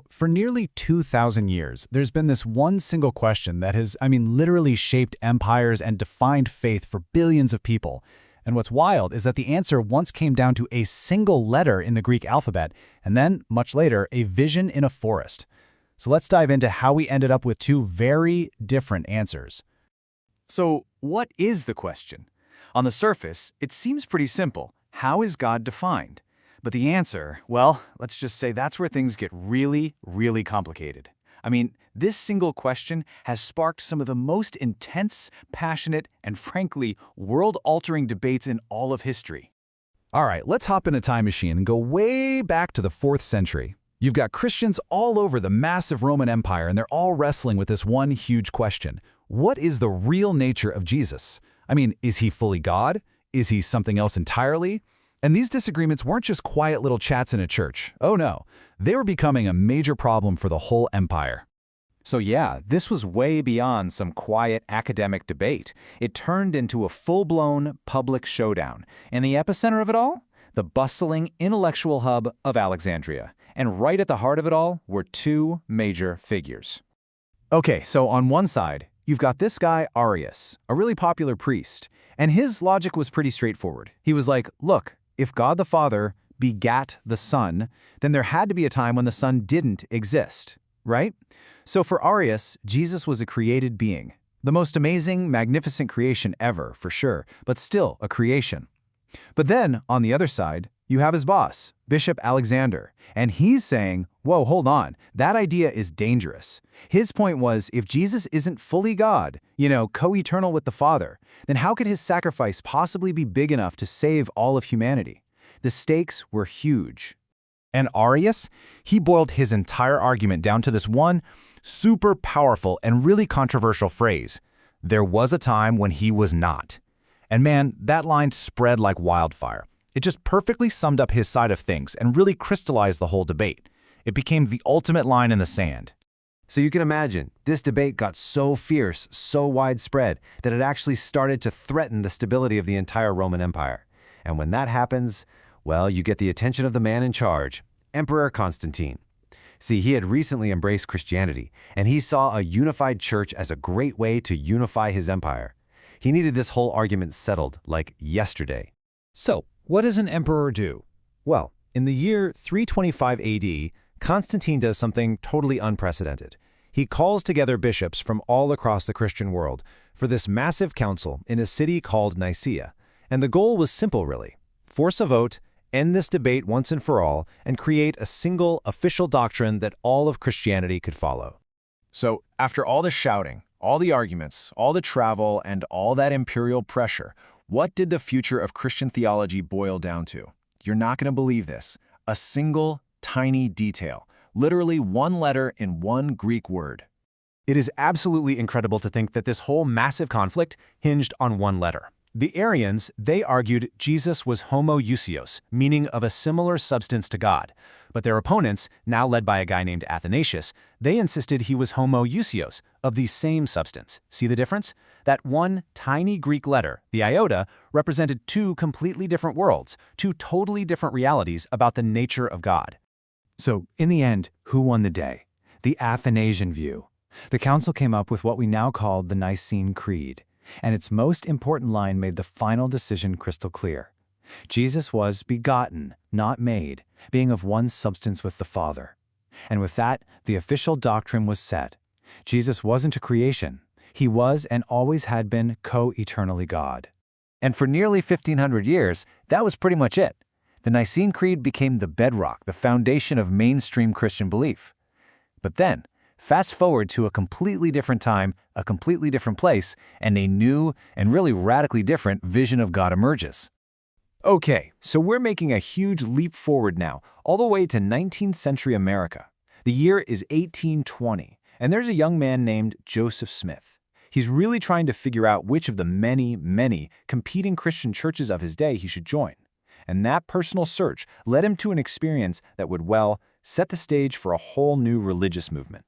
For nearly 2,000 years, there's been this one single question that has, literally shaped empires and defined faith for billions of people. And what's wild is that the answer once came down to a single letter in the Greek alphabet, and then, much later, a vision in a forest. So let's dive into how we ended up with two very different answers. So, what is the question? On the surface, it seems pretty simple. How is God defined? But the answer, well, let's just say that's where things get really, really complicated. This single question has sparked some of the most intense, passionate, and frankly, world-altering debates in all of history. All right, let's hop in a time machine and go way back to the 4th century. You've got Christians all over the massive Roman Empire, and they're all wrestling with this one huge question. What is the real nature of Jesus? Is he fully God? Is he something else entirely? And these disagreements weren't just quiet little chats in a church. Oh no, they were becoming a major problem for the whole empire. So yeah, this was way beyond some quiet academic debate. It turned into a full-blown public showdown. And the epicenter of it all? The bustling intellectual hub of Alexandria. And right at the heart of it all were two major figures. Okay, so on one side, you've got this guy Arius, a really popular priest. And his logic was pretty straightforward. He was like, look, if God the Father begat the Son, then there had to be a time when the Son didn't exist, right? So for Arius, Jesus was a created being. The most amazing, magnificent creation ever, for sure, but still a creation. But then, on the other side, you have his boss, Bishop Alexander, and he's saying, whoa, hold on, that idea is dangerous. His point was, if Jesus isn't fully God, co-eternal with the Father, then how could his sacrifice possibly be big enough to save all of humanity? The stakes were huge. And Arius, he boiled his entire argument down to this one super powerful and really controversial phrase: there was a time when he was not. And man, that line spread like wildfire. It just perfectly summed up his side of things and really crystallized the whole debate. It became the ultimate line in the sand. So you can imagine, this debate got so fierce, so widespread, that it actually started to threaten the stability of the entire Roman Empire. And when that happens, well, you get the attention of the man in charge, Emperor Constantine. See, he had recently embraced Christianity, and he saw a unified church as a great way to unify his empire. He needed this whole argument settled, like yesterday. So, what does an emperor do? Well, in the year 325 AD, Constantine does something totally unprecedented. He calls together bishops from all across the Christian world for this massive council in a city called Nicaea. And the goal was simple, really. Force a vote, end this debate once and for all, and create a single official doctrine that all of Christianity could follow. So, after all the shouting, all the arguments, all the travel, and all that imperial pressure, what did the future of Christian theology boil down to? You're not going to believe this. A single, tiny detail. Literally one letter in one Greek word. It is absolutely incredible to think that this whole massive conflict hinged on one letter. The Arians, they argued Jesus was homoousios, meaning of a similar substance to God. But their opponents, now led by a guy named Athanasius, they insisted he was homoousios, of the same substance. See the difference? That one tiny Greek letter, the iota, represented two completely different worlds, two totally different realities about the nature of God. So, in the end, who won the day? The Athanasian view. The council came up with what we now call the Nicene Creed, and its most important line made the final decision crystal clear. Jesus was begotten, not made, being of one substance with the Father. And with that, the official doctrine was set. Jesus wasn't a creation. He was and always had been co-eternally God. And for nearly 1,500 years, that was pretty much it. The Nicene Creed became the bedrock, the foundation of mainstream Christian belief. But then, fast forward to a completely different time, a completely different place, and a new and really radically different vision of God emerges. Okay, so we're making a huge leap forward now, all the way to 19th century America. The year is 1820, and there's a young man named Joseph Smith. He's really trying to figure out which of the many, many competing Christian churches of his day he should join. And that personal search led him to an experience that would, well, set the stage for a whole new religious movement.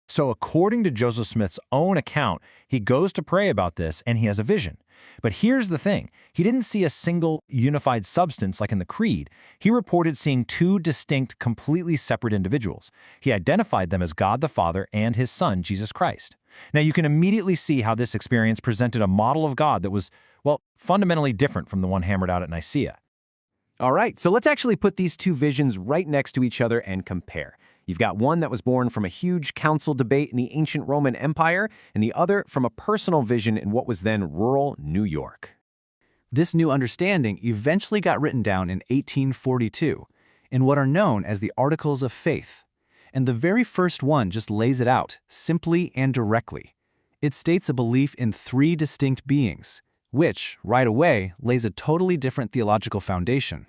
So according to Joseph Smith's own account, he goes to pray about this and he has a vision. But here's the thing. He didn't see a single unified substance like in the Creed. He reported seeing two distinct, completely separate individuals. He identified them as God the Father and his Son, Jesus Christ. Now you can immediately see how this experience presented a model of God that was, well, fundamentally different from the one hammered out at Nicaea. All right, so let's actually put these two visions right next to each other and compare. You've got one that was born from a huge council debate in the ancient Roman Empire, and the other from a personal vision in what was then rural New York. This new understanding eventually got written down in 1842 in what are known as the Articles of Faith. And the very first one just lays it out, simply and directly. It states a belief in three distinct beings, which, right away, lays a totally different theological foundation.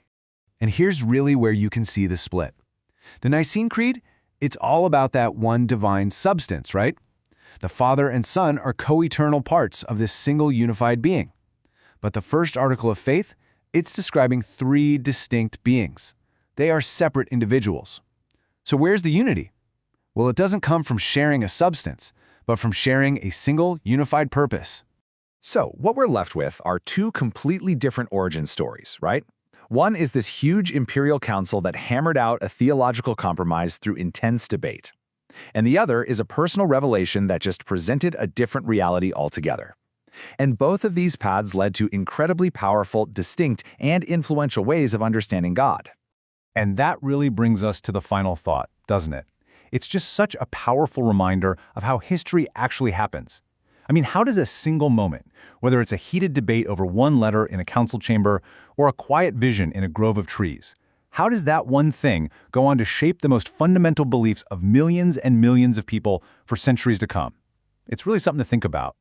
And here's really where you can see the split. The Nicene Creed, it's all about that one divine substance, right? The Father and Son are co-eternal parts of this single unified being. But the first article of faith, it's describing three distinct beings. They are separate individuals. So where's the unity? Well, it doesn't come from sharing a substance, but from sharing a single unified purpose. So what we're left with are two completely different origin stories, right? One is this huge imperial council that hammered out a theological compromise through intense debate. And the other is a personal revelation that just presented a different reality altogether. And both of these paths led to incredibly powerful, distinct, and influential ways of understanding God. And that really brings us to the final thought, doesn't it? It's just such a powerful reminder of how history actually happens. I mean, how does a single moment, whether it's a heated debate over one letter in a council chamber or a quiet vision in a grove of trees, how does that one thing go on to shape the most fundamental beliefs of millions and millions of people for centuries to come? It's really something to think about.